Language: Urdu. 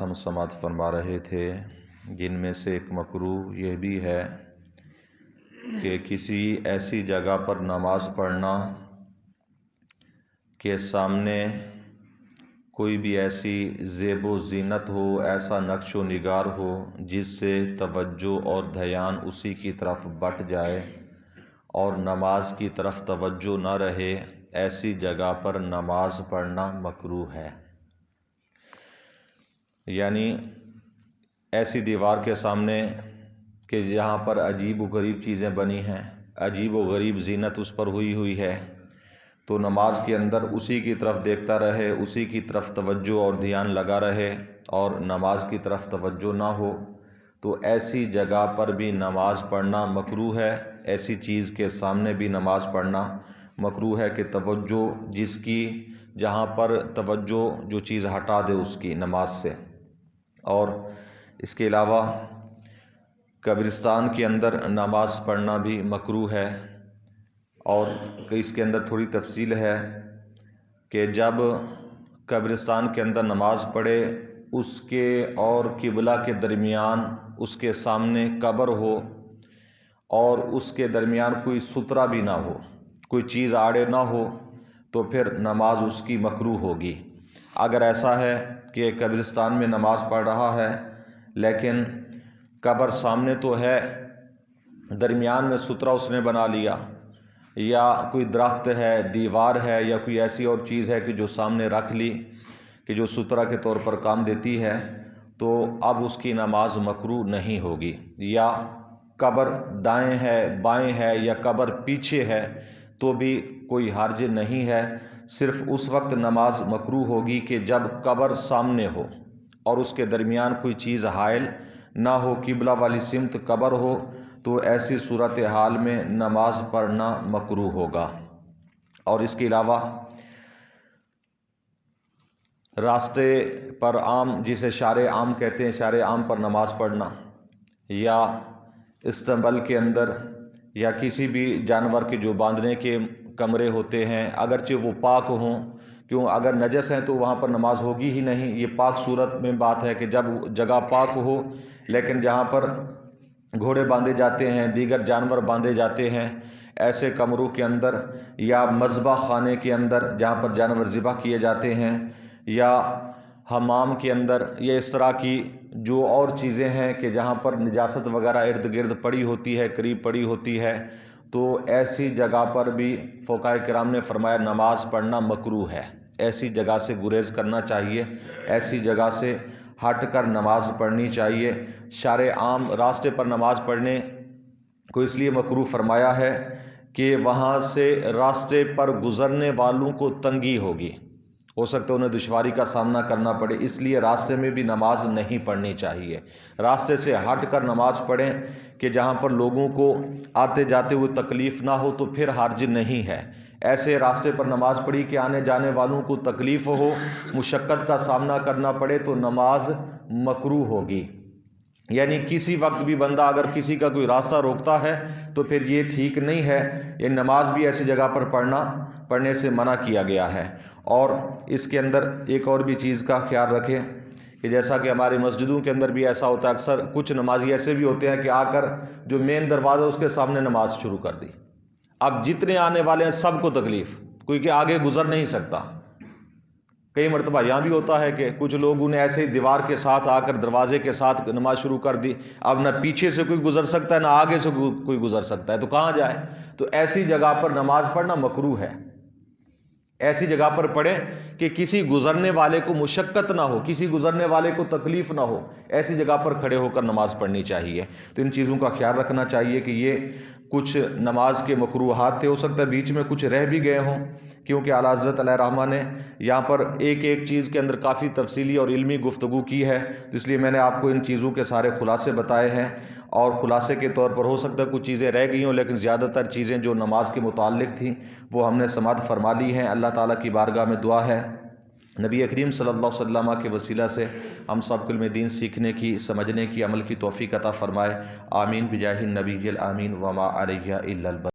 ہم سماعت فرما رہے تھے، جن میں سے ایک مکروہ یہ بھی ہے کہ کسی ایسی جگہ پر نماز پڑھنا کہ سامنے کوئی بھی ایسی زیب و زینت ہو، ایسا نقش و نگار ہو جس سے توجہ اور دھیان اسی کی طرف بٹ جائے اور نماز کی طرف توجہ نہ رہے، ایسی جگہ پر نماز پڑھنا مکروہ ہے۔ یعنی ایسی دیوار کے سامنے کہ جہاں پر عجیب و غریب چیزیں بنی ہیں، عجیب و غریب زینت اس پر ہوئی ہے، تو نماز کے اندر اسی کی طرف دیکھتا رہے، اسی کی طرف توجہ اور دھیان لگا رہے اور نماز کی طرف توجہ نہ ہو، تو ایسی جگہ پر بھی نماز پڑھنا مکروہ ہے۔ ایسی چیز کے سامنے بھی نماز پڑھنا مکروہ ہے کہ توجہ جس کی، جہاں پر توجہ جو چیز ہٹا دے اس کی نماز سے۔ اور اس کے علاوہ قبرستان کے اندر نماز پڑھنا بھی مکروہ ہے، اور اس کے اندر تھوڑی تفصیل ہے کہ جب قبرستان کے اندر نماز پڑھے، اس کے اور قبلہ کے درمیان اس کے سامنے قبر ہو اور اس کے درمیان کوئی سترہ بھی نہ ہو، کوئی چیز آڑے نہ ہو، تو پھر نماز اس کی مکروہ ہوگی۔ اگر ایسا ہے کہ قبرستان میں نماز پڑھ رہا ہے لیکن قبر سامنے تو ہے، درمیان میں سترہ اس نے بنا لیا، یا کوئی درخت ہے، دیوار ہے، یا کوئی ایسی اور چیز ہے کہ جو سامنے رکھ لی کہ جو سترہ کے طور پر کام دیتی ہے، تو اب اس کی نماز مکروہ نہیں ہوگی۔ یا قبر دائیں ہے، بائیں ہے، یا قبر پیچھے ہے، تو بھی کوئی حرج نہیں ہے۔ صرف اس وقت نماز مکروہ ہوگی کہ جب قبر سامنے ہو اور اس کے درمیان کوئی چیز حائل نہ ہو، قبلہ والی سمت قبر ہو، تو ایسی صورتحال میں نماز پڑھنا مکروہ ہوگا۔ اور اس کے علاوہ راستے پر عام، جسے شارع عام کہتے ہیں، شارع عام پر نماز پڑھنا، یا استنبل کے اندر، یا کسی بھی جانور کے جو باندھنے کے کمرے ہوتے ہیں، اگرچہ وہ پاک ہوں، کیوں اگر نجس ہیں تو وہاں پر نماز ہوگی ہی نہیں۔ یہ پاک صورت میں بات ہے کہ جب جگہ پاک ہو، لیکن جہاں پر گھوڑے باندھے جاتے ہیں، دیگر جانور باندھے جاتے ہیں، ایسے کمروں کے اندر، یا مذبح خانے کے اندر جہاں پر جانور ذبح کیے جاتے ہیں، یا حمام کے اندر، یا اس طرح کی جو اور چیزیں ہیں کہ جہاں پر نجاست وغیرہ ارد گرد پڑی ہوتی ہے، قریب پڑی ہوتی ہے، تو ایسی جگہ پر بھی فقہاء کرام نے فرمایا نماز پڑھنا مکروہ ہے۔ ایسی جگہ سے گریز کرنا چاہیے، ایسی جگہ سے ہٹ کر نماز پڑھنی چاہیے۔ شارع عام راستے پر نماز پڑھنے کو اس لیے مکروہ فرمایا ہے کہ وہاں سے راستے پر گزرنے والوں کو تنگی ہوگی، ہو سکتا ہے انہیں دشواری کا سامنا کرنا پڑے، اس لیے راستے میں بھی نماز نہیں پڑھنی چاہیے۔ راستے سے ہٹ کر نماز پڑھیں کہ جہاں پر لوگوں کو آتے جاتے ہوئے تکلیف نہ ہو، تو پھر حرج نہیں ہے۔ ایسے راستے پر نماز پڑھی کہ آنے جانے والوں کو تکلیف ہو، مشقت کا سامنا کرنا پڑے، تو نماز مکروہ ہوگی۔ یعنی کسی وقت بھی بندہ اگر کسی کا کوئی راستہ روکتا ہے تو پھر یہ ٹھیک نہیں ہے، یہ نماز بھی ایسی جگہ پر پڑھنے سے منع کیا گیا ہے۔ اور اس کے اندر ایک اور بھی چیز کا خیال رکھیں کہ جیسا کہ ہماری مسجدوں کے اندر بھی ایسا ہوتا ہے، اکثر کچھ نمازی ایسے بھی ہوتے ہیں کہ آ کر جو مین دروازہ اس کے سامنے نماز شروع کر دی۔ اب جتنے آنے والے ہیں سب کو تکلیف، کوئی کہ آگے گزر نہیں سکتا۔ کئی مرتبہ یہاں بھی ہوتا ہے کہ کچھ لوگوں نے ایسے ہی دیوار کے ساتھ آ کر دروازے کے ساتھ نماز شروع کر دی، اب نہ پیچھے سے کوئی گزر سکتا ہے، نہ آگے سے کوئی گزر سکتا ہے، تو کہاں جائے؟ تو ایسی جگہ پر نماز پڑھنا مکروہ ہے۔ ایسی جگہ پر پڑھیں کہ کسی گزرنے والے کو مشقت نہ ہو، کسی گزرنے والے کو تکلیف نہ ہو، ایسی جگہ پر کھڑے ہو کر نماز پڑھنی چاہیے۔ تو ان چیزوں کا خیال رکھنا چاہیے کہ یہ کچھ نماز کے مکروہات تھے، ہو سکتا ہے بیچ میں کچھ رہ بھی گئے ہوں، کیونکہ اعلیٰ حضرت علیہ رحمہ نے یہاں پر ایک ایک چیز کے اندر کافی تفصیلی اور علمی گفتگو کی ہے، اس لیے میں نے آپ کو ان چیزوں کے سارے خلاصے بتائے ہیں، اور خلاصے کے طور پر ہو سکتا ہے کچھ چیزیں رہ گئی ہوں، لیکن زیادہ تر چیزیں جو نماز کے متعلق تھیں وہ ہم نے سماعت فرما لی ہیں۔ اللہ تعالیٰ کی بارگاہ میں دعا ہے نبی کریم صلی اللہ علیہ وسلم کے وسیلہ سے ہم سب کو علم دین سیکھنے کی، سمجھنے کی، عمل کی توفیق عطا فرمائے۔ آمین بجاہ النبی الامین وما علیہ الا البلاغ۔